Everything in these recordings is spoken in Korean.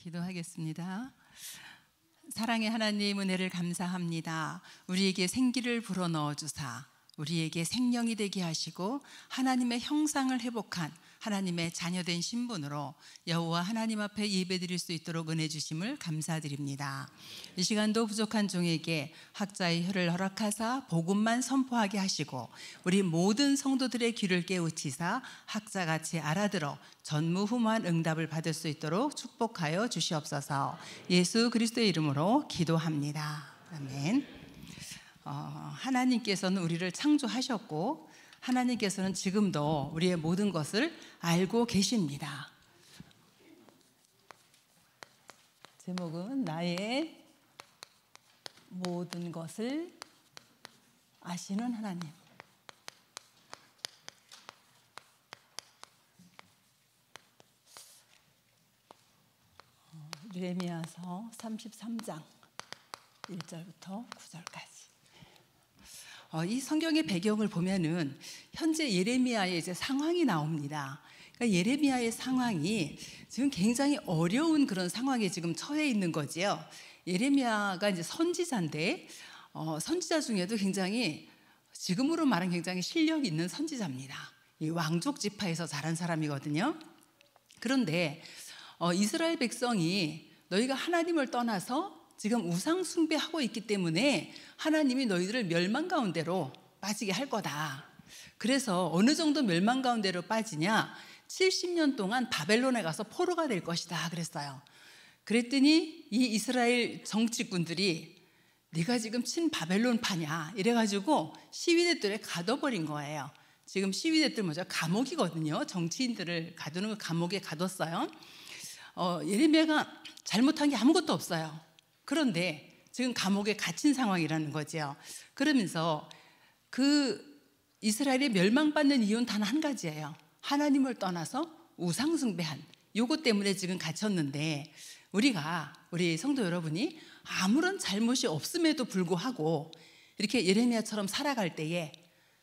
기도하겠습니다. 사랑의 하나님, 은혜를 감사합니다. 우리에게 생기를 불어넣어 주사 우리에게 생명이 되게 하시고 하나님의 형상을 회복한 하나님의 자녀된 신분으로 여호와 하나님 앞에 예배드릴 수 있도록 은혜 주심을 감사드립니다. 이 시간도 부족한 종에게 학자의 혀를 허락하사 복음만 선포하게 하시고 우리 모든 성도들의 귀를 깨우치사 학자같이 알아들어 전무후무한 응답을 받을 수 있도록 축복하여 주시옵소서. 예수 그리스도의 이름으로 기도합니다. 아멘. 하나님께서는 우리를 창조하셨고 하나님께서는 지금도 우리의 모든 것을 알고 계십니다. 제목은 나의 모든 것을 아시는 하나님. 예레미야서 33장 1절부터 9절까지. 이 성경의 배경을 보면은 현재 예레미야의 이제 상황이 나옵니다. 그러니까 예레미야의 상황이 지금 굉장히 어려운 그런 상황에 지금 처해 있는 거지요. 예레미야가 이제 선지자인데 선지자 중에도 굉장히 지금으로 말하면 굉장히 실력 있는 선지자입니다. 이 왕족 지파에서 자란 사람이거든요. 그런데 이스라엘 백성이 너희가 하나님을 떠나서 지금 우상 숭배하고 있기 때문에 하나님이 너희들을 멸망 가운데로 빠지게 할 거다. 그래서 어느 정도 멸망 가운데로 빠지냐? 70년 동안 바벨론에 가서 포로가 될 것이다 그랬어요. 그랬더니 이 이스라엘 정치꾼들이 네가 지금 친 바벨론파냐 이래가지고 시위대들에 가둬버린 거예요. 지금 시위대들 뭐죠? 감옥이거든요. 정치인들을 가두는 거 감옥에 가뒀어요. 예레미야가 잘못한 게 아무것도 없어요. 그런데 지금 감옥에 갇힌 상황이라는 거죠. 그러면서 그 이스라엘이 멸망받는 이유는 단 한 가지예요. 하나님을 떠나서 우상 숭배한 요것 때문에 지금 갇혔는데 우리 성도 여러분이 아무런 잘못이 없음에도 불구하고 이렇게 예레미야처럼 살아갈 때에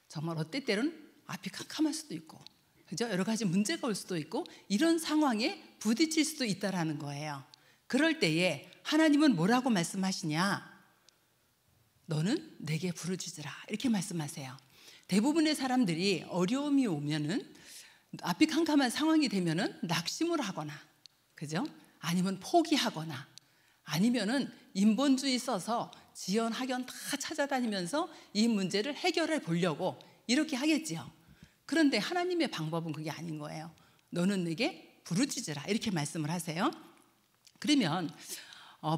정말 어때 때로는 앞이 캄캄할 수도 있고 그죠? 여러 가지 문제가 올 수도 있고 이런 상황에 부딪힐 수도 있다라는 거예요. 그럴 때에 하나님은 뭐라고 말씀하시냐? 너는 내게 부르짖으라 이렇게 말씀하세요. 대부분의 사람들이 어려움이 오면은 앞이 캄캄한 상황이 되면은 낙심을 하거나 그죠? 아니면 포기하거나 아니면은 인본주의 써서 지연 학연 다 찾아다니면서 이 문제를 해결해 보려고 이렇게 하겠지요. 그런데 하나님의 방법은 그게 아닌 거예요. 너는 내게 부르짖으라 이렇게 말씀을 하세요. 그러면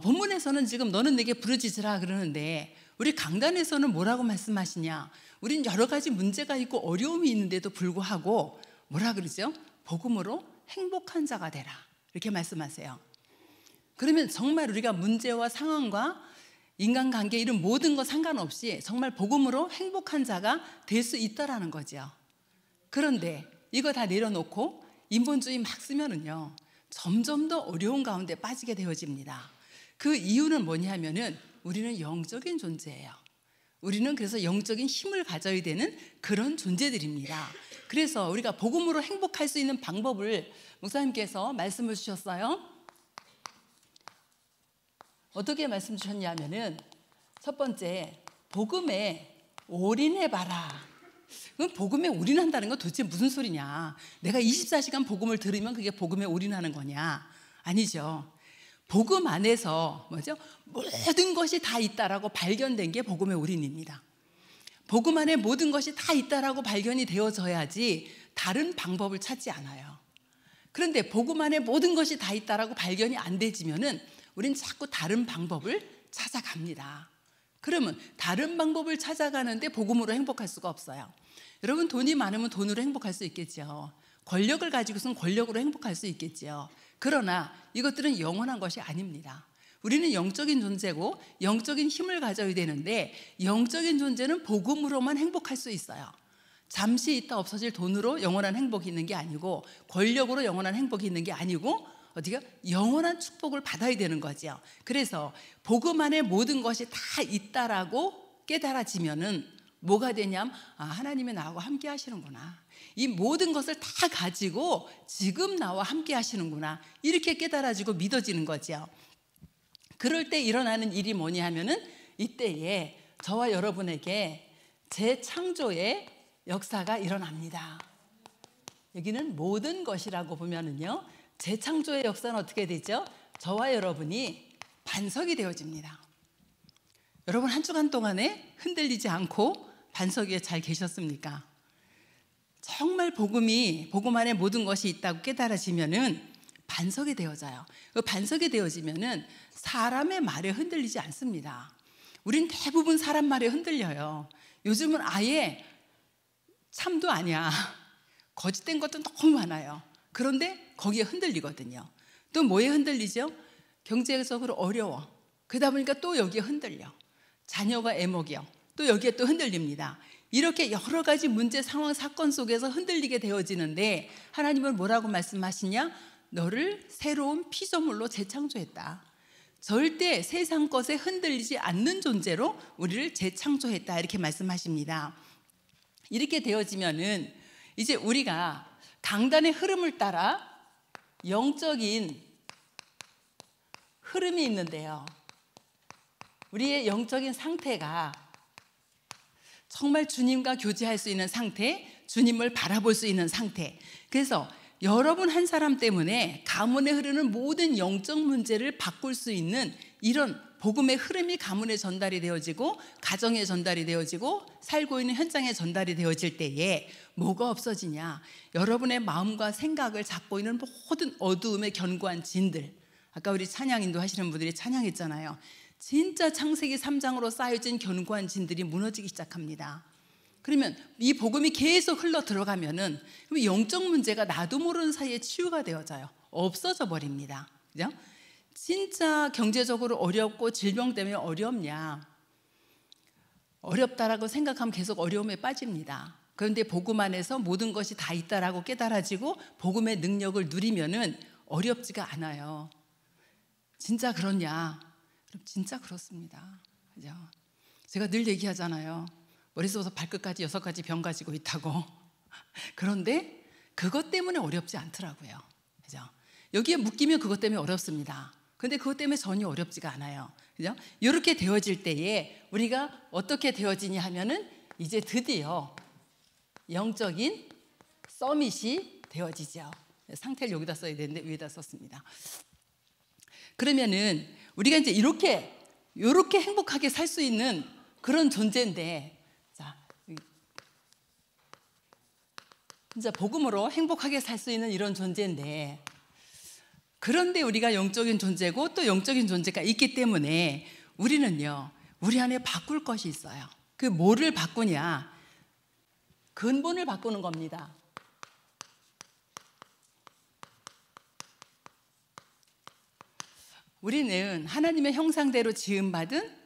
본문에서는 지금 너는 내게 부르짖으라 그러는데 우리 강단에서는 뭐라고 말씀하시냐? 우린 여러 가지 문제가 있고 어려움이 있는데도 불구하고 뭐라 그러죠? 복음으로 행복한 자가 되라 이렇게 말씀하세요. 그러면 정말 우리가 문제와 상황과 인간관계 이런 모든 거 상관없이 정말 복음으로 행복한 자가 될 수 있다라는 거죠. 그런데 이거 다 내려놓고 인본주의 막 쓰면은요 점점 더 어려운 가운데 빠지게 되어집니다. 그 이유는 뭐냐면은 우리는 영적인 존재예요. 우리는 그래서 영적인 힘을 가져야 되는 그런 존재들입니다. 그래서 우리가 복음으로 행복할 수 있는 방법을 목사님께서 말씀을 주셨어요. 어떻게 말씀 주셨냐면은 첫 번째 복음에 올인해봐라. 그럼 복음에 올인한다는 건 도대체 무슨 소리냐? 내가 24시간 복음을 들으면 그게 복음에 올인하는 거냐? 아니죠. 복음 안에서 뭐죠? 모든 것이 다 있다라고 발견된 게 복음의 올인입니다. 복음 안에 모든 것이 다 있다라고 발견이 되어져야지 다른 방법을 찾지 않아요. 그런데 복음 안에 모든 것이 다 있다라고 발견이 안 되지면은 우린 자꾸 다른 방법을 찾아갑니다. 그러면 다른 방법을 찾아가는데 복음으로 행복할 수가 없어요. 여러분 돈이 많으면 돈으로 행복할 수 있겠죠. 권력을 가지고서는 권력으로 행복할 수 있겠죠. 그러나 이것들은 영원한 것이 아닙니다. 우리는 영적인 존재고 영적인 힘을 가져야 되는데 영적인 존재는 복음으로만 행복할 수 있어요. 잠시 있다 없어질 돈으로 영원한 행복이 있는 게 아니고 권력으로 영원한 행복이 있는 게 아니고 어디가 영원한 축복을 받아야 되는 거죠. 그래서 복음 안에 모든 것이 다 있다라고 깨달아지면은 뭐가 되냐면 하나님이 나하고 함께 하시는구나. 이 모든 것을 다 가지고 지금 나와 함께 하시는구나. 이렇게 깨달아지고 믿어지는 거죠. 그럴 때 일어나는 일이 뭐냐 하면은 이때에 저와 여러분에게 재창조의 역사가 일어납니다. 여기는 모든 것이라고 보면은요, 재창조의 역사는 어떻게 되죠? 저와 여러분이 반석이 되어집니다. 여러분 한 주간 동안에 흔들리지 않고 반석 위에 잘 계셨습니까? 정말 복음 안에 모든 것이 있다고 깨달아지면은 반석이 되어져요. 그 반석이 되어지면은 사람의 말에 흔들리지 않습니다. 우린 대부분 사람 말에 흔들려요. 요즘은 아예 참도 아니야. 거짓된 것도 너무 많아요. 그런데 거기에 흔들리거든요. 또 뭐에 흔들리죠? 경제적으로 어려워. 그러다 보니까 또 여기에 흔들려. 자녀가 애먹여. 또 여기에 또 흔들립니다. 이렇게 여러 가지 문제, 상황, 사건 속에서 흔들리게 되어지는데 하나님은 뭐라고 말씀하시냐? 너를 새로운 피조물로 재창조했다. 절대 세상 것에 흔들리지 않는 존재로 우리를 재창조했다. 이렇게 말씀하십니다. 이렇게 되어지면은 이제 우리가 강단의 흐름을 따라 영적인 흐름이 있는데요. 우리의 영적인 상태가 정말 주님과 교제할 수 있는 상태, 주님을 바라볼 수 있는 상태. 그래서 여러분 한 사람 때문에 가문에 흐르는 모든 영적 문제를 바꿀 수 있는 이런 복음의 흐름이 가문에 전달이 되어지고 가정에 전달이 되어지고 살고 있는 현장에 전달이 되어질 때에 뭐가 없어지냐? 여러분의 마음과 생각을 잡고 있는 모든 어두움의 견고한 진들. 아까 우리 찬양 인도하시는 분들이 찬양했잖아요. 진짜 창세기 3장으로 쌓여진 견고한 진들이 무너지기 시작합니다. 그러면 이 복음이 계속 흘러 들어가면은 영적 문제가 나도 모르는 사이에 치유가 되어져요. 없어져 버립니다. 그죠? 진짜 경제적으로 어렵고 질병 때문에 어렵냐? 어렵다라고 생각하면 계속 어려움에 빠집니다. 그런데 복음 안에서 모든 것이 다 있다라고 깨달아지고 복음의 능력을 누리면은 어렵지가 않아요. 진짜 그렇냐? 그럼 진짜 그렇습니다. 그죠? 제가 늘 얘기하잖아요. 머릿속에서 발끝까지 6가지 병 가지고 있다고. 그런데 그것 때문에 어렵지 않더라고요. 그죠? 여기에 묶이면 그것 때문에 어렵습니다. 그런데 그것 때문에 전혀 어렵지가 않아요. 그죠? 이렇게 되어질 때에 우리가 어떻게 되어지냐 하면은 이제 드디어 영적인 서밋이 되어지죠. 상태를 여기다 써야 되는데 위에다 썼습니다. 그러면은 우리가 이제 이렇게 행복하게 살 수 있는 그런 존재인데, 자, 진짜 복음으로 행복하게 살 수 있는 이런 존재인데, 그런데 우리가 영적인 존재고 또 영적인 존재가 있기 때문에 우리는요, 우리 안에 바꿀 것이 있어요. 그 뭐를 바꾸냐? 근본을 바꾸는 겁니다. 우리는 하나님의 형상대로 지음받은,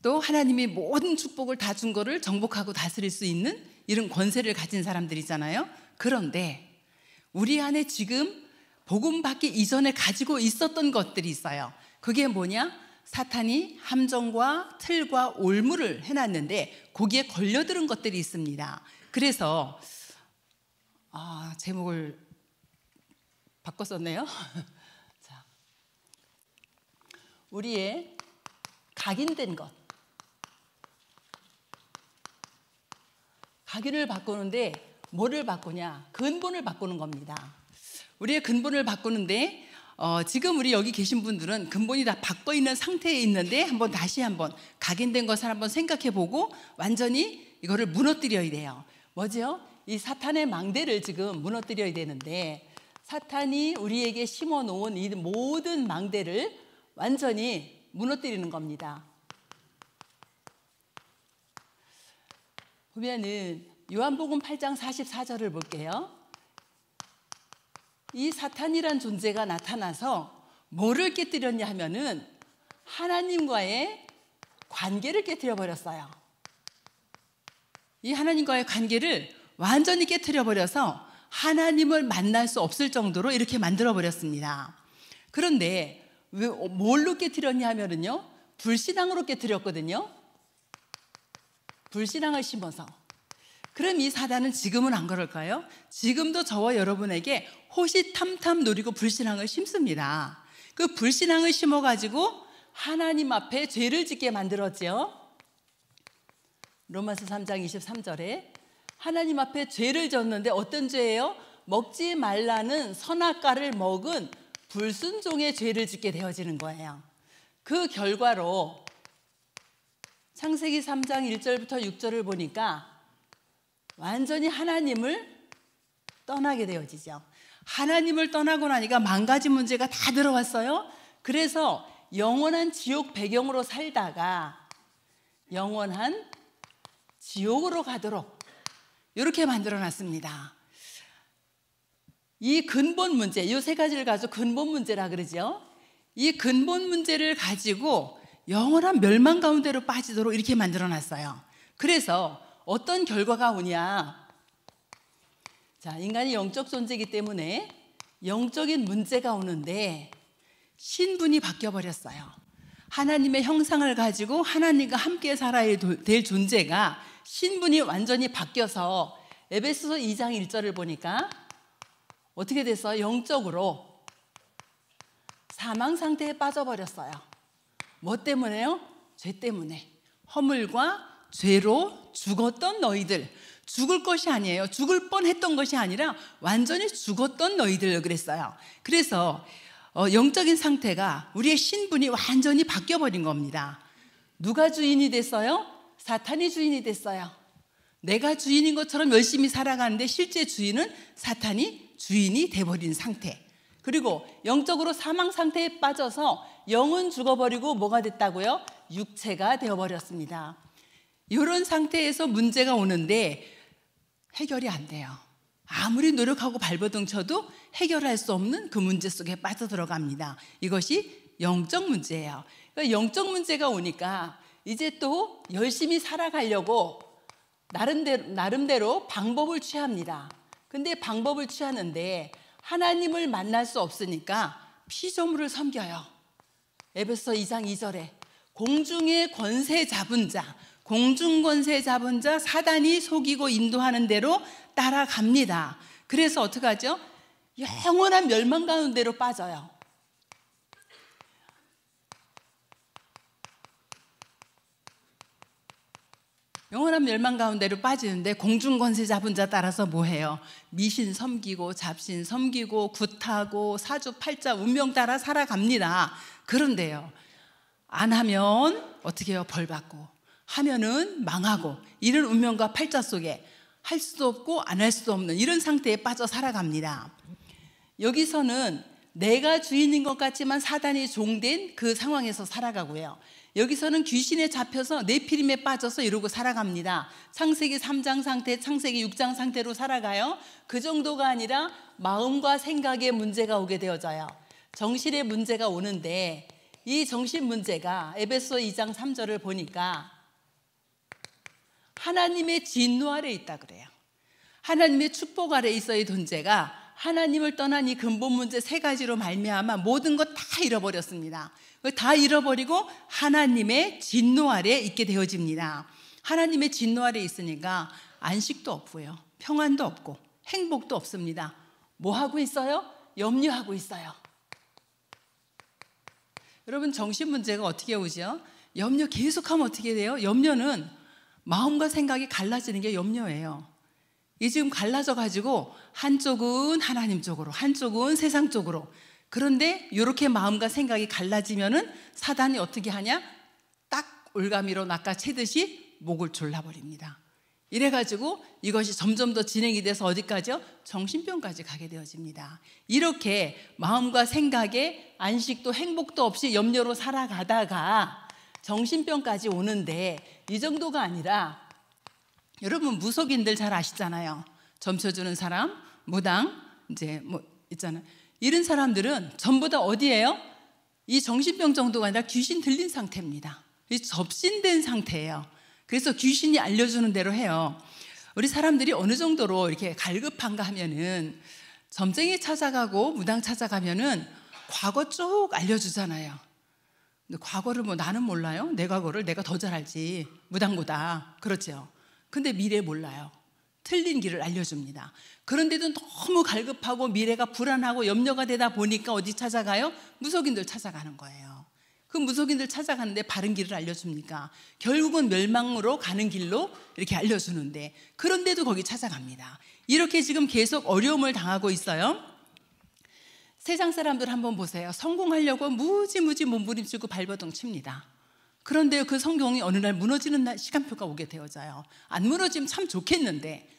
또 하나님이 모든 축복을 다 준 거를 정복하고 다스릴 수 있는 이런 권세를 가진 사람들이잖아요. 그런데 우리 안에 지금 복음 받기 이전에 가지고 있었던 것들이 있어요. 그게 뭐냐? 사탄이 함정과 틀과 올무를 해놨는데 거기에 걸려들은 것들이 있습니다. 그래서 제목을 바꿨었네요. 자, 우리의 각인된 것, 각인을 바꾸는데 뭐를 바꾸냐? 근본을 바꾸는 겁니다. 우리의 근본을 바꾸는데 지금 우리 여기 계신 분들은 근본이 다 바꿔 있는 상태에 있는데 다시 한번 각인된 것을 한번 생각해보고 완전히 이거를 무너뜨려야 돼요. 뭐죠? 이 사탄의 망대를 지금 무너뜨려야 되는데, 사탄이 우리에게 심어놓은 이 모든 망대를 완전히 무너뜨리는 겁니다. 보면은 요한복음 8장 44절을 볼게요. 이 사탄이란 존재가 나타나서 뭐를 깨뜨렸냐 하면은 하나님과의 관계를 깨뜨려 버렸어요. 이 하나님과의 관계를 완전히 깨뜨려 버려서 하나님을 만날 수 없을 정도로 이렇게 만들어 버렸습니다. 그런데 뭘로 깨뜨렸냐 하면은요, 불신앙으로 깨뜨렸거든요. 불신앙을 심어서. 그럼 이 사단은 지금은 안 그럴까요? 지금도 저와 여러분에게 호시탐탐 노리고 불신앙을 심습니다. 그 불신앙을 심어가지고 하나님 앞에 죄를 짓게 만들었죠. 로마서 3장 23절에 하나님 앞에 죄를 졌는데 어떤 죄예요? 먹지 말라는 선악과를 먹은 불순종의 죄를 짓게 되어지는 거예요. 그 결과로 창세기 3장 1절부터 6절을 보니까 완전히 하나님을 떠나게 되어지죠. 하나님을 떠나고 나니까 만 가지 문제가 다 들어왔어요. 그래서 영원한 지옥 배경으로 살다가 영원한 지옥으로 가도록 이렇게 만들어놨습니다. 이 근본 문제, 이 세 가지를 가지고 근본 문제라 그러죠. 이 근본 문제를 가지고 영원한 멸망 가운데로 빠지도록 이렇게 만들어놨어요. 그래서 어떤 결과가 오냐? 자, 인간이 영적 존재이기 때문에 영적인 문제가 오는데 신분이 바뀌어버렸어요. 하나님의 형상을 가지고 하나님과 함께 살아야 될 존재가 신분이 완전히 바뀌어서 에베소서 2장 1절을 보니까 어떻게 됐어요? 영적으로 사망 상태에 빠져버렸어요. 뭐 때문에요? 죄 때문에. 허물과 죄로 죽었던 너희들. 죽을 것이 아니에요. 죽을 뻔했던 것이 아니라 완전히 죽었던 너희들 그랬어요. 그래서 영적인 상태가 우리의 신분이 완전히 바뀌어버린 겁니다. 누가 주인이 됐어요? 사탄이 주인이 됐어요. 내가 주인인 것처럼 열심히 살아가는데 실제 주인은 사탄이 주인이 돼버린 상태. 그리고 영적으로 사망 상태에 빠져서 영은 죽어버리고 뭐가 됐다고요? 육체가 되어버렸습니다. 이런 상태에서 문제가 오는데 해결이 안 돼요. 아무리 노력하고 발버둥 쳐도 해결할 수 없는 그 문제 속에 빠져들어갑니다. 이것이 영적 문제예요. 그러니까 영적 문제가 오니까 이제 또 열심히 살아가려고 나름대로 방법을 취합니다. 근데 방법을 취하는데 하나님을 만날 수 없으니까 피조물을 섬겨요. 에베소 2장 2절에 공중의 권세 잡은 자, 공중 권세 잡은 자 사단이 속이고 인도하는 대로 따라갑니다. 그래서 어떻게 하죠? 영원한 멸망 가운데로 빠져요. 영원한 멸망 가운데로 빠지는데 공중 권세 잡은 자 따라서 뭐 해요? 미신 섬기고 잡신 섬기고 굿하고 사주팔자 운명 따라 살아갑니다. 그런데요, 안 하면 어떻게 해요? 벌 받고, 하면은 망하고, 이런 운명과 팔자 속에 할 수도 없고 안 할 수도 없는 이런 상태에 빠져 살아갑니다. 여기서는 내가 주인인 것 같지만 사단이 종된 그 상황에서 살아가고요. 여기서는 귀신에 잡혀서 네피림에 빠져서 이러고 살아갑니다. 창세기 3장 상태, 창세기 6장 상태로 살아가요. 그 정도가 아니라 마음과 생각에 문제가 오게 되어져요. 정신에 문제가 오는데 이 정신 문제가 에베소 2장 3절을 보니까 하나님의 진노 아래 있다 그래요. 하나님의 축복 아래 있어야 이 존재가 하나님을 떠난 이 근본 문제 세 가지로 말미암아 모든 것 다 잃어버렸습니다. 다 잃어버리고 하나님의 진노 아래 있게 되어집니다. 하나님의 진노 아래 있으니까 안식도 없고요, 평안도 없고 행복도 없습니다. 뭐 하고 있어요? 염려하고 있어요. 여러분, 정신 문제가 어떻게 오죠? 염려 계속하면 어떻게 돼요? 염려는 마음과 생각이 갈라지는 게 염려예요. 이 지금 갈라져 가지고 한쪽은 하나님 쪽으로, 한쪽은 세상 쪽으로. 그런데 이렇게 마음과 생각이 갈라지면은 사단이 어떻게 하냐? 딱 올가미로 낚아채듯이 목을 졸라버립니다. 이래가지고 이것이 점점 더 진행이 돼서 어디까지요? 정신병까지 가게 되어집니다. 이렇게 마음과 생각에 안식도 행복도 없이 염려로 살아가다가 정신병까지 오는데 이 정도가 아니라 여러분 무속인들 잘 아시잖아요. 점쳐 주는 사람, 무당, 이제 뭐 있잖아요. 이런 사람들은 전부 다 어디예요? 이 정신병 정도가 아니라 귀신 들린 상태입니다. 접신된 상태예요. 그래서 귀신이 알려주는 대로 해요. 우리 사람들이 어느 정도로 이렇게 갈급한가 하면은 점쟁이 찾아가고 무당 찾아가면은 과거 쭉 알려주잖아요. 근데 과거를 뭐 나는 몰라요? 내 과거를 내가 더 잘 알지. 무당보다. 그렇죠. 근데 미래 몰라요. 틀린 길을 알려줍니다. 그런데도 너무 갈급하고 미래가 불안하고 염려가 되다 보니까 어디 찾아가요? 무속인들 찾아가는 거예요. 그 무속인들 찾아가는데 바른 길을 알려줍니까? 결국은 멸망으로 가는 길로 이렇게 알려주는데, 그런데도 거기 찾아갑니다. 이렇게 지금 계속 어려움을 당하고 있어요. 세상 사람들 한번 보세요. 성공하려고 무지무지 몸부림치고 발버둥 칩니다. 그런데 그 성공이 어느 날 무너지는 시간표가 오게 되어져요. 안 무너지면 참 좋겠는데,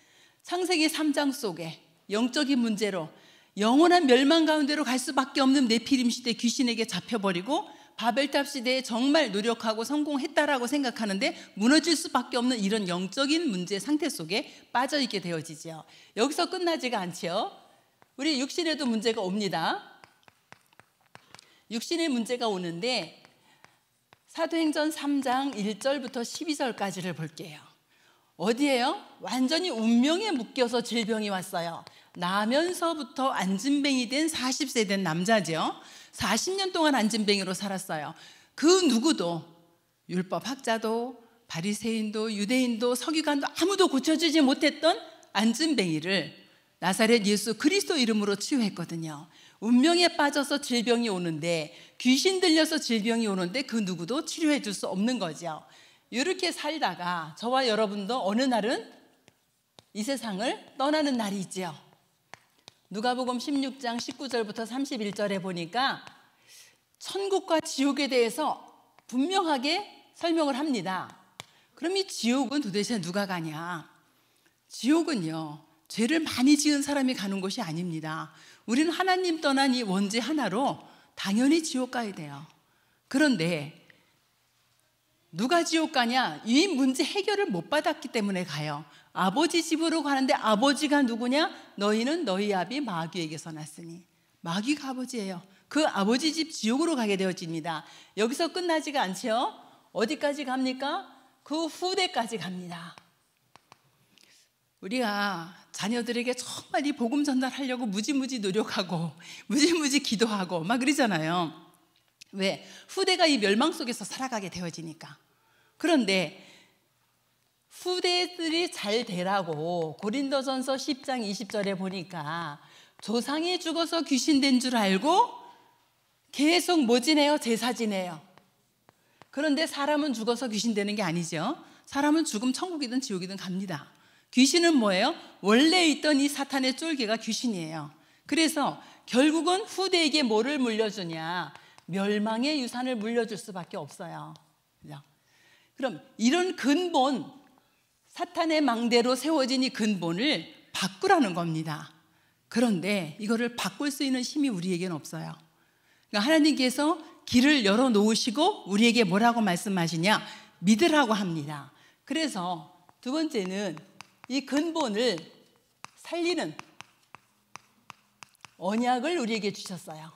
창세기 3장 속에 영적인 문제로 영원한 멸망 가운데로 갈 수밖에 없는 네피림 시대 귀신에게 잡혀버리고 바벨탑 시대에 정말 노력하고 성공했다라고 생각하는데 무너질 수밖에 없는 이런 영적인 문제 상태 속에 빠져있게 되어지죠. 여기서 끝나지가 않죠. 우리 육신에도 문제가 옵니다. 육신의 문제가 오는데 사도행전 3장 1절부터 12절까지를 볼게요. 어디예요? 완전히 운명에 묶여서 질병이 왔어요. 나면서부터 안진뱅이 된 40세 된 남자죠. 40년 동안 안진뱅이로 살았어요. 그 누구도, 율법 학자도 바리새인도 유대인도 서기관도 아무도 고쳐주지 못했던 안진뱅이를 나사렛 예수 그리스도 이름으로 치유했거든요. 운명에 빠져서 질병이 오는데, 귀신 들려서 질병이 오는데 그 누구도 치료해 줄 수 없는 거죠. 이렇게 살다가 저와 여러분도 어느 날은 이 세상을 떠나는 날이 있죠. 누가복음 16장 19절부터 31절에 보니까 천국과 지옥에 대해서 분명하게 설명을 합니다. 그럼 이 지옥은 도대체 누가 가냐? 지옥은요, 죄를 많이 지은 사람이 가는 곳이 아닙니다. 우리는 하나님 떠난 이 원죄 하나로 당연히 지옥 가야 돼요. 그런데 누가 지옥 가냐? 이 문제 해결을 못 받았기 때문에 가요. 아버지 집으로 가는데 아버지가 누구냐? 너희는 너희 아비 마귀에게서 났으니. 마귀가 아버지예요. 그 아버지 집 지옥으로 가게 되어집니다. 여기서 끝나지가 않죠. 어디까지 갑니까? 그 후대까지 갑니다. 우리가 자녀들에게 정말 이 복음 전달하려고 무지무지 노력하고 무지무지 기도하고 막 그러잖아요. 왜? 후대가 이 멸망 속에서 살아가게 되어지니까. 그런데 후대들이 잘 되라고 고린도전서 10장 20절에 보니까 조상이 죽어서 귀신 된 줄 알고 계속 뭐 지내요? 제사 지내요. 그런데 사람은 죽어서 귀신 되는 게 아니죠. 사람은 죽으면 천국이든 지옥이든 갑니다. 귀신은 뭐예요? 원래 있던 이 사탄의 쫄개가 귀신이에요. 그래서 결국은 후대에게 뭐를 물려주냐? 멸망의 유산을 물려줄 수밖에 없어요. 그죠? 그럼 이런 근본, 사탄의 망대로 세워진 이 근본을 바꾸라는 겁니다. 그런데 이거를 바꿀 수 있는 힘이 우리에게는 없어요. 그러니까 하나님께서 길을 열어놓으시고 우리에게 뭐라고 말씀하시냐? 믿으라고 합니다. 그래서 두 번째는 이 근본을 살리는 언약을 우리에게 주셨어요.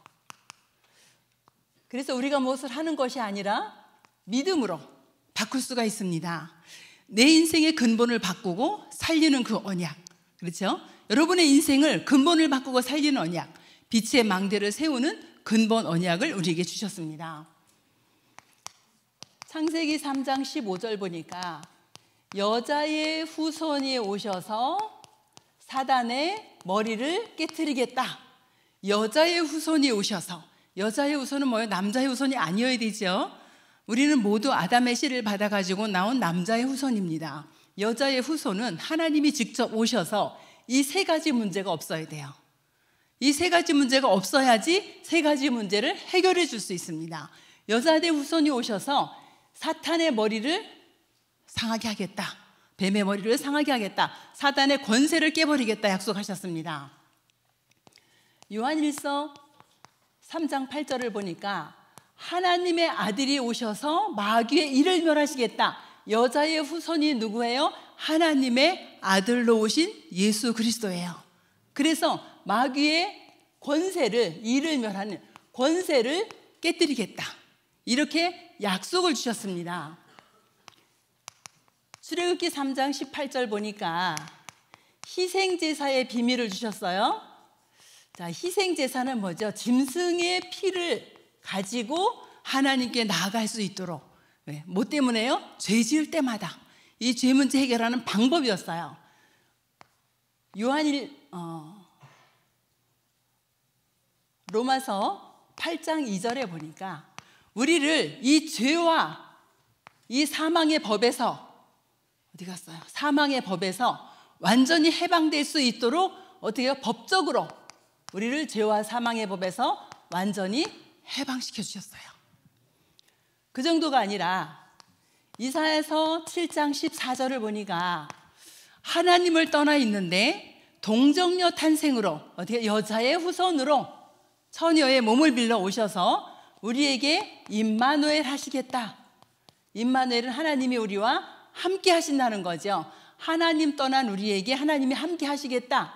그래서 우리가 무엇을 하는 것이 아니라 믿음으로 바꿀 수가 있습니다. 내 인생의 근본을 바꾸고 살리는 그 언약, 그렇죠? 여러분의 인생을 근본을 바꾸고 살리는 언약, 빛의 망대를 세우는 근본 언약을 우리에게 주셨습니다. 창세기 3장 15절 보니까 여자의 후손이 오셔서 사단의 머리를 깨트리겠다. 여자의 후손이 오셔서, 여자의 후손은 뭐예요? 남자의 후손이 아니어야 되죠. 우리는 모두 아담의 씨를 받아가지고 나온 남자의 후손입니다. 여자의 후손은 하나님이 직접 오셔서 이 세 가지 문제가 없어야 돼요. 이 세 가지 문제가 없어야지 세 가지 문제를 해결해 줄 수 있습니다. 여자의 후손이 오셔서 사탄의 머리를 상하게 하겠다. 뱀의 머리를 상하게 하겠다. 사단의 권세를 깨버리겠다 약속하셨습니다. 요한일서 3장 8절을 보니까 하나님의 아들이 오셔서 마귀의 일을 멸하시겠다. 여자의 후손이 누구예요? 하나님의 아들로 오신 예수 그리스도예요. 그래서 마귀의 권세를, 일을 멸하는 권세를 깨뜨리겠다. 이렇게 약속을 주셨습니다. 출애굽기 3장 18절 보니까 희생제사의 비밀을 주셨어요. 자, 희생제사는 뭐죠? 짐승의 피를 가지고 하나님께 나아갈 수 있도록. 왜? 뭐 때문에요? 죄 지을 때마다 이 죄 문제 해결하는 방법이었어요. 로마서 8장 2절에 보니까 우리를 이 죄와 이 사망의 법에서, 어디 갔어요? 사망의 법에서 완전히 해방될 수 있도록 어떻게 해요? 법적으로 우리를 죄와 사망의 법에서 완전히 해방시켜 주셨어요. 그 정도가 아니라 이사야서 7장 14절을 보니까 하나님을 떠나 있는데 동정녀 탄생으로, 어떻게 여자의 후손으로 처녀의 몸을 빌려 오셔서 우리에게 임마누엘 하시겠다. 임마누엘은 하나님이 우리와 함께 하신다는 거죠. 하나님 떠난 우리에게 하나님이 함께 하시겠다.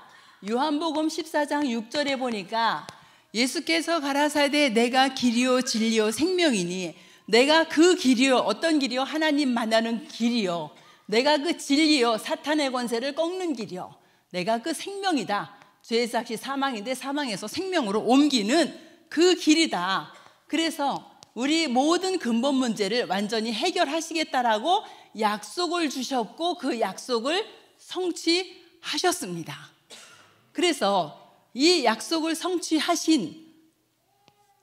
요한복음 14장 6절에 보니까 예수께서 가라사대 내가 길이요 진리요 생명이니, 내가 그 길이요, 어떤 길이요? 하나님 만나는 길이요. 내가 그 진리요, 사탄의 권세를 꺾는 길이요. 내가 그 생명이다. 죄의 삭시 사망인데 사망에서 생명으로 옮기는 그 길이다. 그래서 우리 모든 근본 문제를 완전히 해결하시겠다라고 약속을 주셨고 그 약속을 성취하셨습니다. 그래서 이 약속을 성취하신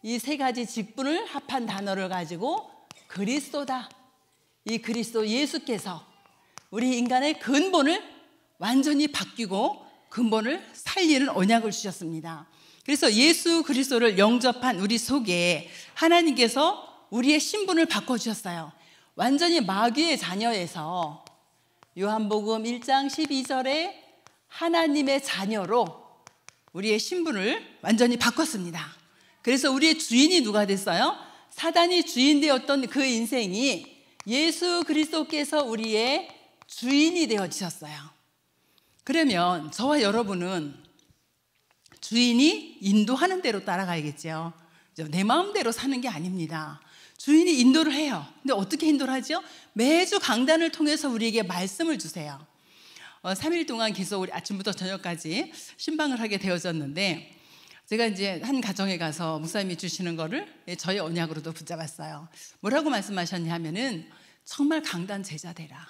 이 세 가지 직분을 합한 단어를 가지고 그리스도다. 이 그리스도 예수께서 우리 인간의 근본을 완전히 바뀌고 근본을 살리는 언약을 주셨습니다. 그래서 예수 그리스도를 영접한 우리 속에 하나님께서 우리의 신분을 바꿔주셨어요. 완전히 마귀의 자녀에서 요한복음 1장 12절에 하나님의 자녀로 우리의 신분을 완전히 바꿨습니다. 그래서 우리의 주인이 누가 됐어요? 사단이 주인 되었던 그 인생이 예수 그리스도께서 우리의 주인이 되어지셨어요. 그러면 저와 여러분은 주인이 인도하는 대로 따라가야겠죠. 내 마음대로 사는 게 아닙니다. 주인이 인도를 해요. 근데 어떻게 인도를 하죠? 매주 강단을 통해서 우리에게 말씀을 주세요. 3일 동안 계속 우리 아침부터 저녁까지 신방을 하게 되어졌는데, 제가 이제 한 가정에 가서 목사님이 주시는 거를 저의 언약으로도 붙잡았어요. 뭐라고 말씀하셨냐 하면은 정말 강단 제자 되라.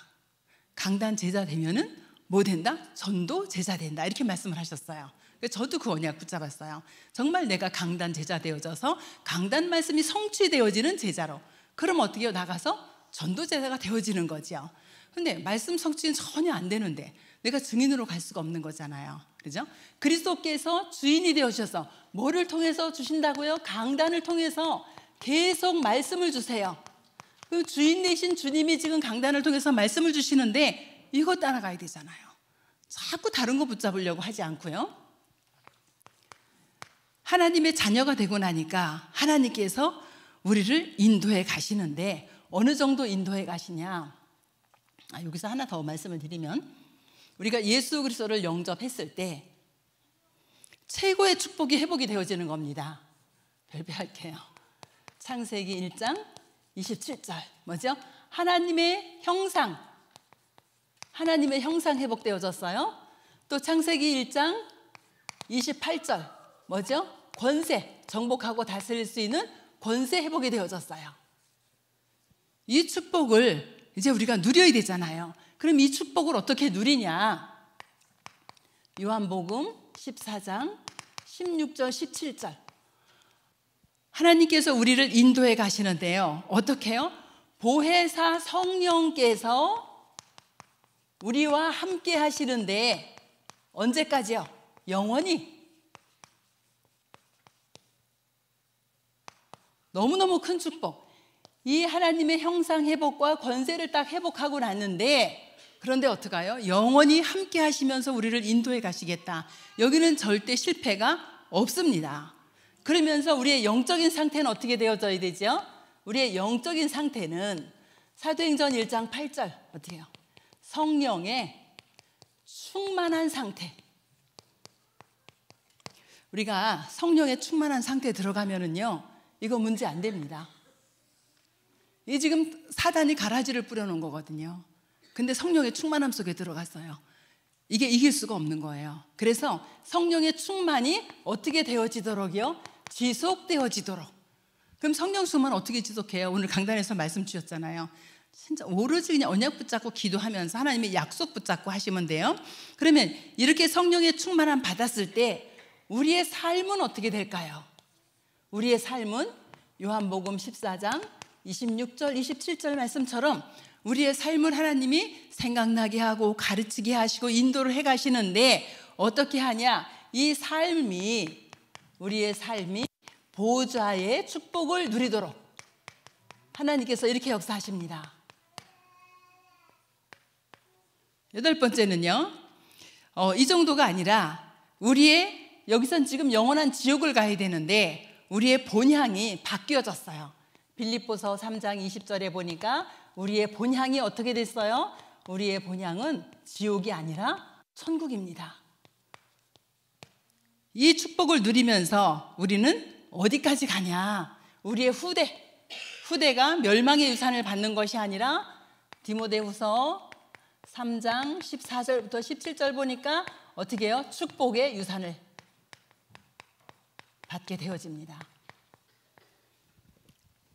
강단 제자 되면은 뭐 된다? 전도 제자 된다. 이렇게 말씀을 하셨어요. 저도 그 언약 붙잡았어요. 정말 내가 강단 제자 되어져서 강단 말씀이 성취되어지는 제자로. 그럼 어떻게 해요? 나가서 전도 제자가 되어지는 거죠. 근데 말씀 성취는 전혀 안 되는데 내가 증인으로 갈 수가 없는 거잖아요. 그렇죠? 그리스도께서 주인이 되어주셔서 뭐를 통해서 주신다고요? 강단을 통해서 계속 말씀을 주세요. 그 주인 되신 주님이 지금 강단을 통해서 말씀을 주시는데 이거 따라가야 되잖아요. 자꾸 다른 거 붙잡으려고 하지 않고요. 하나님의 자녀가 되고 나니까 하나님께서 우리를 인도해 가시는데 어느 정도 인도해 가시냐? 여기서 하나 더 말씀을 드리면, 우리가 예수 그리스도를 영접했을 때 최고의 축복이 회복이 되어지는 겁니다. 발표할게요. 창세기 1장 27절 뭐죠? 하나님의 형상 회복되어졌어요. 또 창세기 1장 28절 뭐죠? 권세, 정복하고 다스릴 수 있는 권세 회복이 되어졌어요. 이 축복을 이제 우리가 누려야 되잖아요. 그럼 이 축복을 어떻게 누리냐? 요한복음 14장 16절 17절 하나님께서 우리를 인도해 가시는데요. 어떻게 해요? 보혜사 성령께서 우리와 함께 하시는데 언제까지요? 영원히. 너무너무 큰 축복. 이 하나님의 형상 회복과 권세를 딱 회복하고 났는데, 그런데 어떡해요? 영원히 함께 하시면서 우리를 인도해 가시겠다. 여기는 절대 실패가 없습니다. 그러면서 우리의 영적인 상태는 어떻게 되어져야 되죠? 우리의 영적인 상태는 사도행전 1장 8절 어떻게 해요? 성령의 충만한 상태. 우리가 성령의 충만한 상태에 들어가면은요, 이거 문제 안 됩니다. 이게 지금 사단이 가라지를 뿌려놓은 거거든요. 근데 성령의 충만함 속에 들어갔어요. 이게 이길 수가 없는 거예요. 그래서 성령의 충만이 어떻게 되어지도록이요? 지속되어지도록. 그럼 성령 충만 어떻게 지속해요? 오늘 강단에서 말씀 주셨잖아요. 진짜 오로지 그냥 언약 붙잡고 기도하면서 하나님의 약속 붙잡고 하시면 돼요. 그러면 이렇게 성령의 충만함 받았을 때 우리의 삶은 어떻게 될까요? 우리의 삶은 요한복음 14장 26절 27절 말씀처럼 우리의 삶을 하나님이 생각나게 하고 가르치게 하시고 인도를 해 가시는데 어떻게 하냐? 이 삶이, 우리의 삶이 보좌의 축복을 누리도록 하나님께서 이렇게 역사하십니다. 8번째는요, 이 정도가 아니라 우리의, 여기선 지금 영원한 지옥을 가야 되는데 우리의 본향이 바뀌어졌어요. 빌립보서 3장 20절에 보니까 우리의 본향이 어떻게 됐어요? 우리의 본향은 지옥이 아니라 천국입니다. 이 축복을 누리면서 우리는 어디까지 가냐? 우리의 후대가 멸망의 유산을 받는 것이 아니라 디모데후서 3장 14절부터 17절 보니까 어떻게 해요? 축복의 유산을 받게 되어집니다.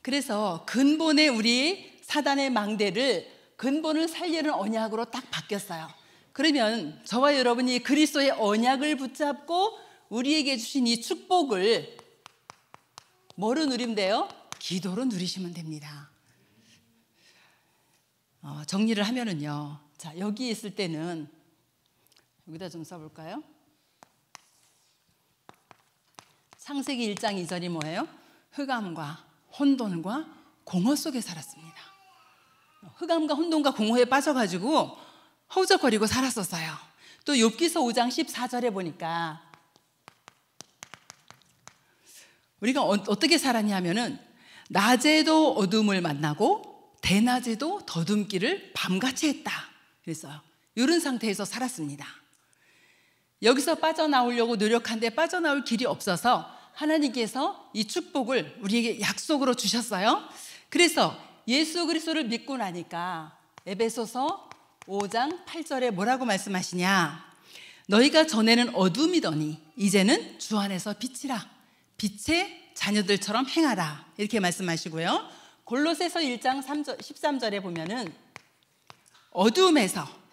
그래서 근본의 우리 사단의 망대를 근본을 살리는 언약으로 딱 바뀌었어요. 그러면 저와 여러분이 그리스도의 언약을 붙잡고 우리에게 주신 이 축복을 뭐로 누리면 돼요? 기도로 누리시면 됩니다. 정리를 하면은요, 자, 여기 있을 때는 여기다 좀 써볼까요? 창세기 1장 2절이 뭐예요? 흑암과 혼돈과 공허 속에 살았습니다. 흑암과 혼돈과 공허에 빠져가지고 허우적거리고 살았었어요. 또 욥기서 5장 14절에 보니까 우리가 어떻게 살았냐면은 낮에도 어둠을 만나고 대낮에도 더듬기를 밤같이 했다 그랬어요. 이런 상태에서 살았습니다. 여기서 빠져나오려고 노력하는데 빠져나올 길이 없어서 하나님께서 이 축복을 우리에게 약속으로 주셨어요. 그래서 예수 그리스도를 믿고 나니까 에베소서 5장 8절에 뭐라고 말씀하시냐? 너희가 전에는 어둠이더니 이제는 주 안에서 빛이라. 빛의 자녀들처럼 행하라. 이렇게 말씀하시고요. 골로새서 1장 13절에 보면은 어둠에서,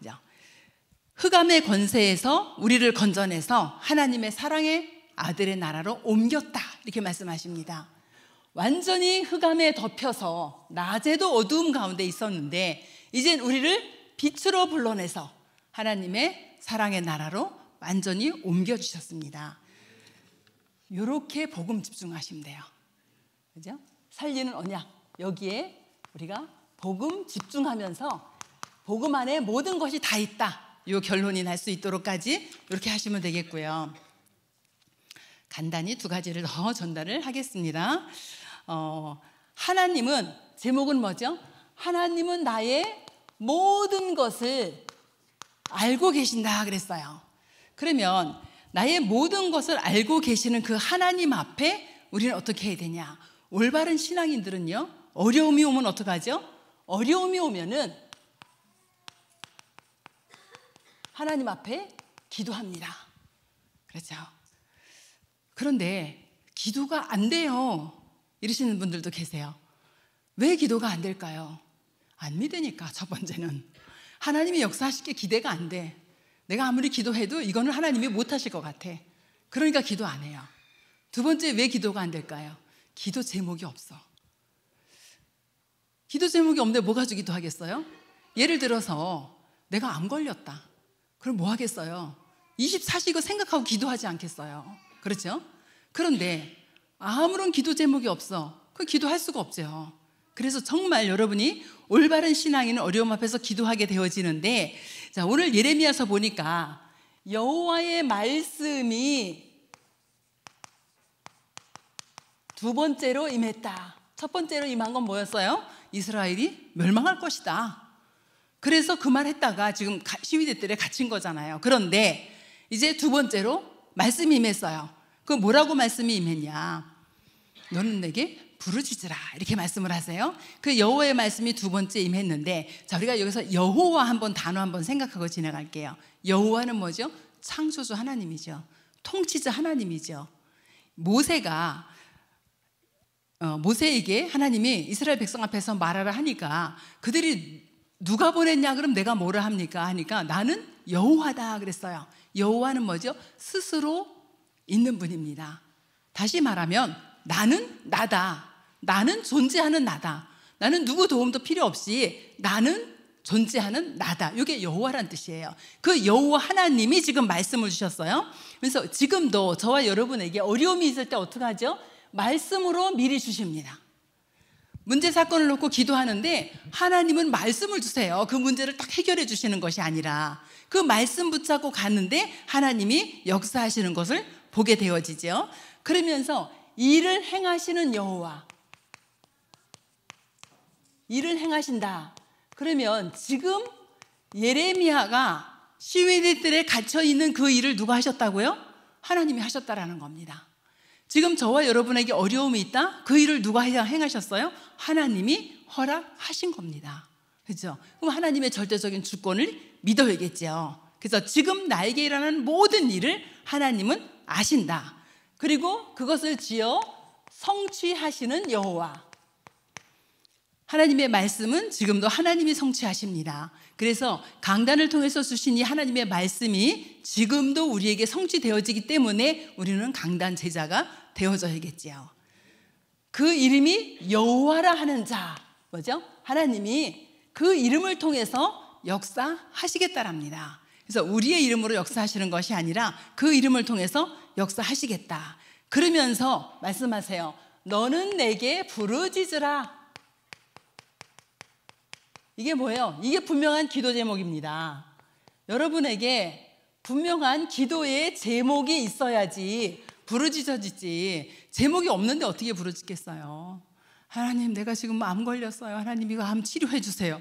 흑암의 권세에서 우리를 건져내서 하나님의 사랑의 아들의 나라로 옮겼다. 이렇게 말씀하십니다. 완전히 흑암에 덮여서 낮에도 어두움 가운데 있었는데 이젠 우리를 빛으로 불러내서 하나님의 사랑의 나라로 완전히 옮겨주셨습니다. 이렇게 복음 집중하시면 돼요. 그죠? 살리는 언약. 여기에 우리가 복음 집중하면서 복음 안에 모든 것이 다 있다. 이 결론이 날 수 있도록까지 이렇게 하시면 되겠고요. 간단히 2가지를 더 전달을 하겠습니다. 하나님은, 제목은 뭐죠? 하나님은 나의 모든 것을 알고 계신다 그랬어요. 그러면 나의 모든 것을 알고 계시는 그 하나님 앞에 우리는 어떻게 해야 되냐? 올바른 신앙인들은요, 어려움이 오면 어떡하죠? 어려움이 오면은 하나님 앞에 기도합니다. 그렇죠? 그런데 기도가 안 돼요. 이러시는 분들도 계세요. 왜 기도가 안 될까요? 안 믿으니까. 첫 번째는 하나님이 역사하실 게 기대가 안 돼. 내가 아무리 기도해도 이거는 하나님이 못 하실 것 같아. 그러니까 기도 안 해요. 2번째, 왜 기도가 안 될까요? 기도 제목이 없어. 기도 제목이 없는데 뭐 가지고 기도하겠어요? 예를 들어서 내가 암 걸렸다. 그럼 뭐 하겠어요? 24시 이거 생각하고 기도하지 않겠어요? 그렇죠? 그런데 아무런 기도 제목이 없어. 그 기도할 수가 없죠. 그래서 정말 여러분이 올바른 신앙인은 어려움 앞에서 기도하게 되어지는데, 자, 오늘 예레미야서 보니까 여호와의 말씀이 2번째로 임했다. 첫 번째로 임한 건 뭐였어요? 이스라엘이 멸망할 것이다. 그래서 그 말 했다가 지금 시위대들에 갇힌 거잖아요. 그런데 이제 2번째로 말씀이 임했어요. 그 뭐라고 말씀이 임했냐? 너는 내게 부르짖으라. 이렇게 말씀을 하세요. 그 여호와의 말씀이 2번째 임했는데, 자, 우리가 여기서 여호와 한번 단어 한번 생각하고 지나갈게요. 여호와는 뭐죠? 창조주 하나님이죠. 통치자 하나님이죠. 모세가 모세에게 하나님이 이스라엘 백성 앞에서 말하라 하니까 그들이 누가 보냈냐 그럼 내가 뭐라 합니까 하니까 나는 여호와다 그랬어요. 여호와는 뭐죠? 스스로 있는 분입니다. 다시 말하면 나는 나다. 나는 존재하는 나다. 나는 누구 도움도 필요 없이 나는 존재하는 나다. 이게 여호와란 뜻이에요. 그 여호와 하나님이 지금 말씀을 주셨어요. 그래서 지금도 저와 여러분에게 어려움이 있을 때 어떻게 하죠? 말씀으로 미리 주십니다. 문제 사건을 놓고 기도하는데 하나님은 말씀을 주세요. 그 문제를 딱 해결해 주시는 것이 아니라 그 말씀 붙잡고 갔는데 하나님이 역사하시는 것을 보게 되어지죠. 그러면서 일을 행하시는 여호와, 일을 행하신다. 그러면 지금 예레미야가 시위대들에 갇혀 있는 그 일을 누가 하셨다고요? 하나님이 하셨다라는 겁니다. 지금 저와 여러분에게 어려움이 있다? 그 일을 누가 행하셨어요? 하나님이 허락하신 겁니다. 그렇죠? 그럼 하나님의 절대적인 주권을 믿어야겠죠. 그래서 지금 나에게 일어나는 모든 일을 하나님은 아신다. 그리고 그것을 지어 성취하시는 여호와. 하나님의 말씀은 지금도 하나님이 성취하십니다. 그래서 강단을 통해서 주신 이 하나님의 말씀이 지금도 우리에게 성취되어지기 때문에 우리는 강단 제자가 되어져야겠지요. 그 이름이 여호와라 하는 자, 뭐죠? 하나님이 그 이름을 통해서 역사하시겠다랍니다. 그래서 우리의 이름으로 역사하시는 것이 아니라 그 이름을 통해서 역사하시겠다. 그러면서 말씀하세요. 너는 내게 부르짖으라. 이게 뭐예요? 이게 분명한 기도 제목입니다. 여러분에게 분명한 기도의 제목이 있어야지 부르짖어지지. 제목이 없는데 어떻게 부르짖겠어요? 하나님, 내가 지금 암 걸렸어요. 하나님, 이거 암 치료해 주세요.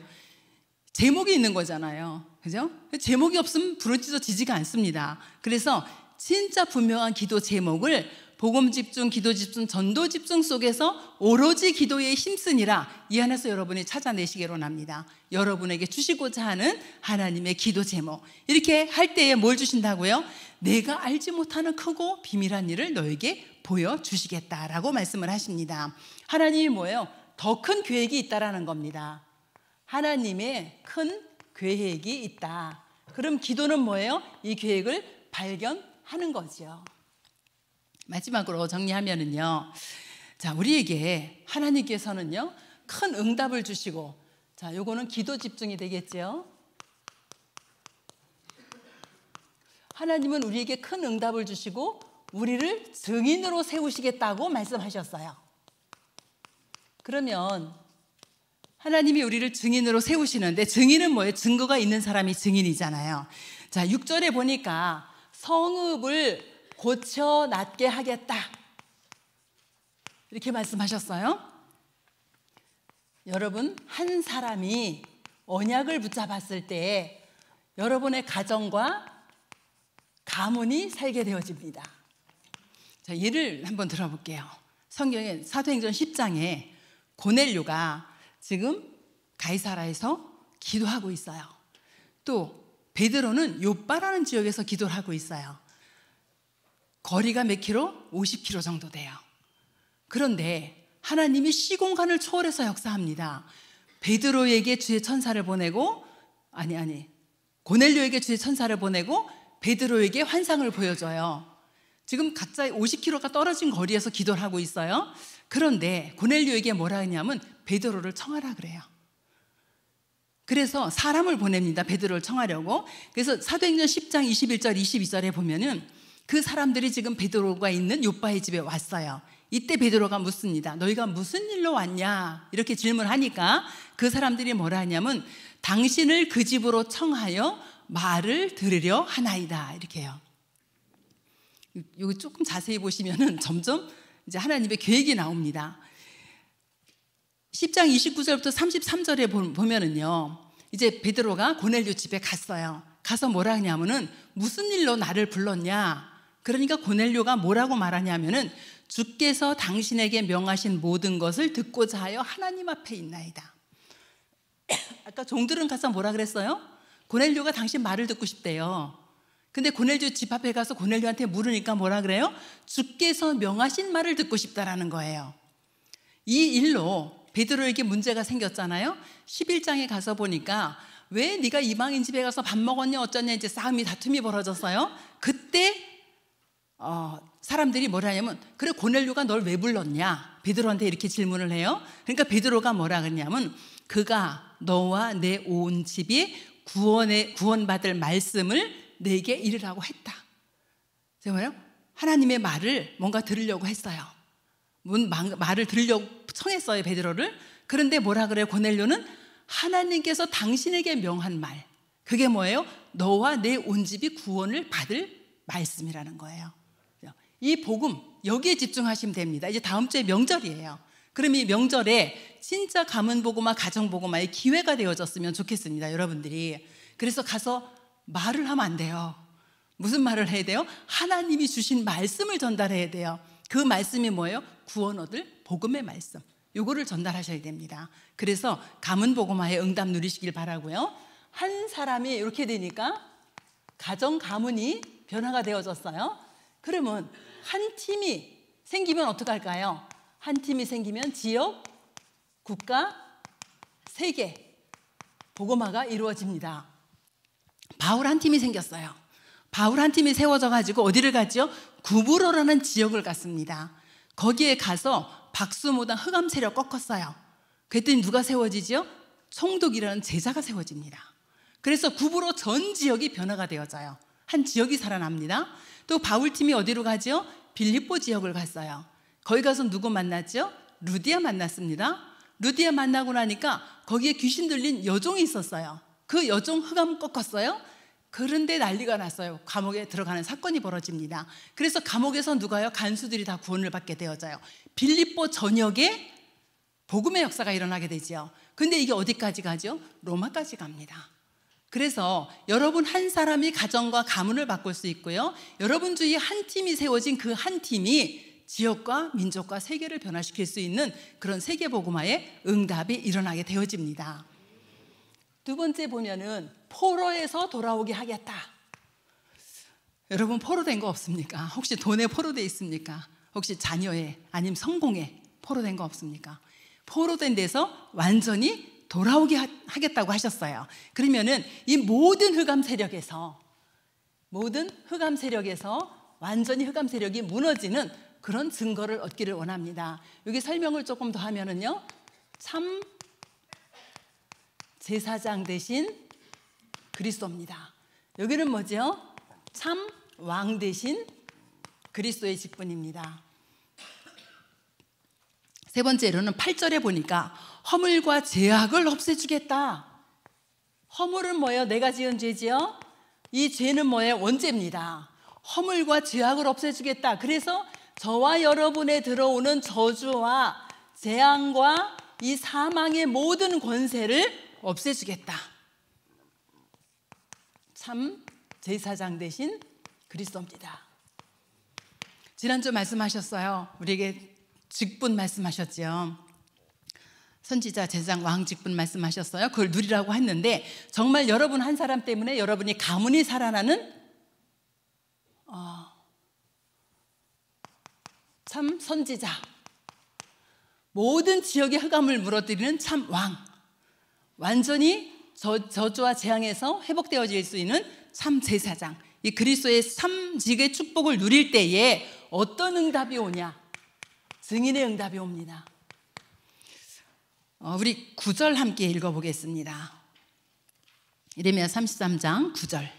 제목이 있는 거잖아요. 그죠? 제목이 없으면 부르짖어지지가 않습니다. 그래서 진짜 분명한 기도 제목을 복음 집중, 기도 집중, 전도 집중 속에서 오로지 기도에 힘쓰니라 이 안에서 여러분이 찾아내시기를 원합니다. 여러분에게 주시고자 하는 하나님의 기도 제목. 이렇게 할 때에 뭘 주신다고요? 내가 알지 못하는 크고 비밀한 일을 너에게 보여주시겠다라고 말씀을 하십니다. 하나님이 뭐예요? 더 큰 계획이 있다라는 겁니다. 하나님의 큰 계획이 있다. 그럼 기도는 뭐예요? 이 계획을 발견하는 거죠. 마지막으로 정리하면은요. 자, 우리에게 하나님께서는요, 큰 응답을 주시고, 자, 요거는 기도 집중이 되겠죠. 하나님은 우리에게 큰 응답을 주시고, 우리를 증인으로 세우시겠다고 말씀하셨어요. 그러면, 하나님이 우리를 증인으로 세우시는데, 증인은 뭐예요? 증거가 있는 사람이 증인이잖아요. 자, 6절에 보니까 성읍을 고쳐 낫게 하겠다. 이렇게 말씀하셨어요. 여러분, 한 사람이 언약을 붙잡았을 때 여러분의 가정과 가문이 살게 되어집니다. 자, 예를 한번 들어볼게요. 성경에 사도행전 10장에 고넬료가 지금 가이사라에서 기도하고 있어요. 또 베드로는 요빠라는 지역에서 기도를 하고 있어요. 거리가 몇 킬로? 50킬로 정도 돼요. 그런데 하나님이 시공간을 초월해서 역사합니다. 베드로에게 주의 천사를 보내고 고넬료에게 주의 천사를 보내고 베드로에게 환상을 보여줘요. 지금 각자 50킬로가 떨어진 거리에서 기도를 하고 있어요. 그런데 고넬료에게 뭐라 했냐면 베드로를 청하라 그래요. 그래서 사람을 보냅니다. 베드로를 청하려고. 그래서 사도행전 10장 21절 22절에 보면은 그 사람들이 지금 베드로가 있는 요빠의 집에 왔어요. 이때 베드로가 묻습니다. 너희가 무슨 일로 왔냐? 이렇게 질문하니까 그 사람들이 뭐라 하냐면 당신을 그 집으로 청하여 말을 들으려 하나이다. 이렇게 해요. 여기 조금 자세히 보시면은 점점 이제 하나님의 계획이 나옵니다. 10장 29절부터 33절에 보면은요. 이제 베드로가 고넬료 집에 갔어요. 가서 뭐라 하냐면은 무슨 일로 나를 불렀냐? 그러니까 고넬료가 뭐라고 말하냐면은 주께서 당신에게 명하신 모든 것을 듣고자 하여 하나님 앞에 있나이다. 아까 종들은 가서 뭐라 그랬어요? 고넬료가 당신 말을 듣고 싶대요. 근데 고넬료 집 앞에 가서 고넬료한테 물으니까 뭐라 그래요? 주께서 명하신 말을 듣고 싶다라는 거예요. 이 일로 베드로에게 문제가 생겼잖아요. 11장에 가서 보니까 왜 네가 이방인 집에 가서 밥 먹었냐 어쩌냐 이제 싸움이 다툼이 벌어졌어요. 그때 사람들이 뭐라 하냐면 그래 고넬료가 널 왜 불렀냐 베드로한테 이렇게 질문을 해요. 그러니까 베드로가 뭐라 그러냐면 그가 너와 내 온 집이 구원받을 말씀을 내게 이르라고 했다. 정말요? 하나님의 말을 뭔가 들으려고 했어요. 말을 들으려고 청했어요 베드로를. 그런데 뭐라 그래요? 고넬료는 하나님께서 당신에게 명한 말, 그게 뭐예요? 너와 내 온 집이 구원을 받을 말씀이라는 거예요. 이 복음 여기에 집중하시면 됩니다. 이제 다음 주에 명절이에요. 그럼 이 명절에 진짜 가문복음화 가정복음화의 기회가 되어졌으면 좋겠습니다 여러분들이. 그래서 가서 말을 하면 안 돼요. 무슨 말을 해야 돼요? 하나님이 주신 말씀을 전달해야 돼요. 그 말씀이 뭐예요? 구원 얻을 복음의 말씀, 요거를 전달하셔야 됩니다. 그래서 가문복음화의 응답 누리시길 바라고요. 한 사람이 이렇게 되니까 가정 가문이 변화가 되어졌어요. 그러면 한 팀이 생기면 어떡할까요? 한 팀이 생기면 지역, 국가, 세계 복음화가 이루어집니다. 바울 한 팀이 생겼어요. 바울 한 팀이 세워져 가지고 어디를 갔죠? 구브로라는 지역을 갔습니다. 거기에 가서 박수무당 흑암 세력 꺾었어요. 그랬더니 누가 세워지죠? 총독이라는 제자가 세워집니다. 그래서 구브로 전 지역이 변화가 되어져요. 한 지역이 살아납니다. 또 바울 팀이 어디로 가죠? 빌립보 지역을 갔어요. 거기 가서 누구 만났죠? 루디아 만났습니다. 루디아 만나고 나니까 거기에 귀신 들린 여종이 있었어요. 그 여종 흑암 꺾었어요. 그런데 난리가 났어요. 감옥에 들어가는 사건이 벌어집니다. 그래서 감옥에서 누가요? 간수들이 다 구원을 받게 되어져요. 빌립보 전역에 복음의 역사가 일어나게 되죠. 근데 이게 어디까지 가죠? 로마까지 갑니다. 그래서 여러분 한 사람이 가정과 가문을 바꿀 수 있고요. 여러분 주위에 한 팀이 세워진 그 한 팀이 지역과 민족과 세계를 변화시킬 수 있는 그런 세계 복음화의 응답이 일어나게 되어집니다. 두 번째 보면은 포로에서 돌아오게 하겠다. 여러분 포로된 거 없습니까? 혹시 돈에 포로돼 있습니까? 혹시 자녀에 아니면 성공에 포로된 거 없습니까? 포로된 데서 완전히 돌아오게 하겠다고 하셨어요. 그러면은 이 모든 흑암 세력에서 완전히 흑암 세력이 무너지는 그런 증거를 얻기를 원합니다. 여기 설명을 조금 더 하면은요, 참 제사장 대신 그리스도입니다. 여기는 뭐죠? 참 왕 대신 그리스도의 직분입니다. 세 번째로는 8절에 보니까 허물과 죄악을 없애주겠다. 허물은 뭐예요? 내가 지은 죄지요? 이 죄는 뭐예요? 원죄입니다. 허물과 죄악을 없애주겠다. 그래서 저와 여러분에 들어오는 저주와 재앙과 이 사망의 모든 권세를 없애주겠다. 참 제사장 대신 그리스도입니다. 지난주 말씀하셨어요. 우리에게 직분 말씀하셨죠. 선지자, 제사장, 왕 직분 말씀하셨어요. 그걸 누리라고 했는데 정말 여러분 한 사람 때문에 여러분이 가문이 살아나는 참 선지자, 모든 지역의 흑암을 무너뜨리는 참 왕, 완전히 저주와 재앙에서 회복되어질 수 있는 참 제사장, 이 그리스도의 참직의 축복을 누릴 때에 어떤 응답이 오냐? 증인의 응답이 옵니다. 우리 9절 함께 읽어보겠습니다. 예레미야 33장 9절.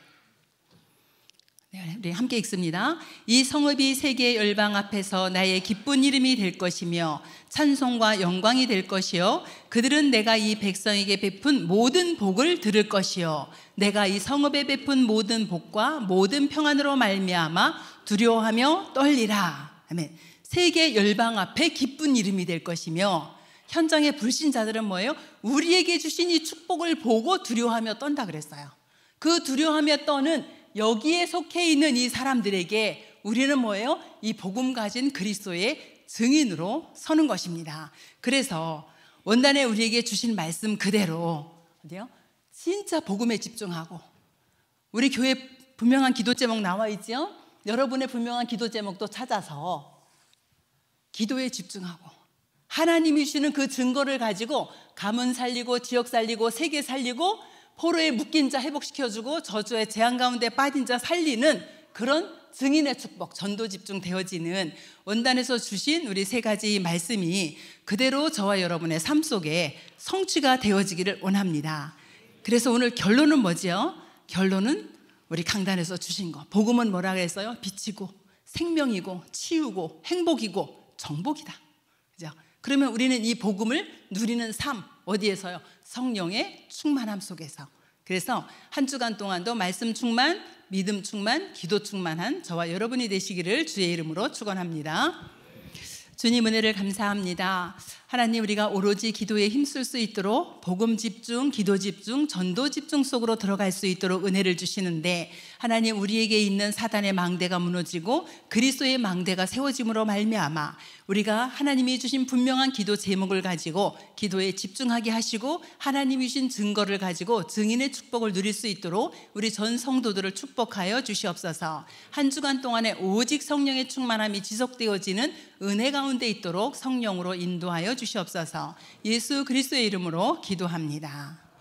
네, 우리 함께 읽습니다. 이 성읍이 세계 열방 앞에서 나의 기쁜 이름이 될 것이며 찬송과 영광이 될 것이요 그들은 내가 이 백성에게 베푼 모든 복을 들을 것이요 내가 이 성읍에 베푼 모든 복과 모든 평안으로 말미암아 두려워하며 떨리라. 아멘. 세계 열방 앞에 기쁜 이름이 될 것이며, 현장의 불신자들은 뭐예요? 우리에게 주신 이 축복을 보고 두려워하며 떤다 그랬어요. 그 두려워하며 떠는 여기에 속해 있는 이 사람들에게 우리는 뭐예요? 이 복음 가진 그리스도의 증인으로 서는 것입니다. 그래서 원단에 우리에게 주신 말씀 그대로 어디요? 진짜 복음에 집중하고, 우리 교회 분명한 기도 제목 나와 있죠? 여러분의 분명한 기도 제목도 찾아서 기도에 집중하고 하나님이 주시는 그 증거를 가지고 가문 살리고 지역 살리고 세계 살리고 포로에 묶인 자 회복시켜주고 저주의 재앙 가운데 빠진 자 살리는 그런 증인의 축복, 전도 집중되어지는 원단에서 주신 우리 세 가지 말씀이 그대로 저와 여러분의 삶 속에 성취가 되어지기를 원합니다. 그래서 오늘 결론은 뭐지요? 결론은 우리 강단에서 주신 거. 복음은 뭐라 그랬어요? 빛이고 생명이고 치유고 행복이고 정복이다. 그죠? 그러면 우리는 이 복음을 누리는 삶, 어디에서요? 성령의 충만함 속에서. 그래서 한 주간 동안도 말씀 충만, 믿음 충만, 기도 충만한 저와 여러분이 되시기를 주의 이름으로 축원합니다. 주님 은혜를 감사합니다. 하나님, 우리가 오로지 기도에 힘쓸 수 있도록 복음 집중, 기도 집중, 전도 집중 속으로 들어갈 수 있도록 은혜를 주시는데, 하나님, 우리에게 있는 사단의 망대가 무너지고 그리스도의 망대가 세워짐으로 말미암아 우리가 하나님이 주신 분명한 기도 제목을 가지고 기도에 집중하게 하시고 하나님이 주신 증거를 가지고 증인의 축복을 누릴 수 있도록 우리 전 성도들을 축복하여 주시옵소서. 한 주간 동안에 오직 성령의 충만함이 지속되어지는 은혜 가운데 있도록 성령으로 인도하여 주시옵소서. 예수 그리스도의 이름으로 기도합니다.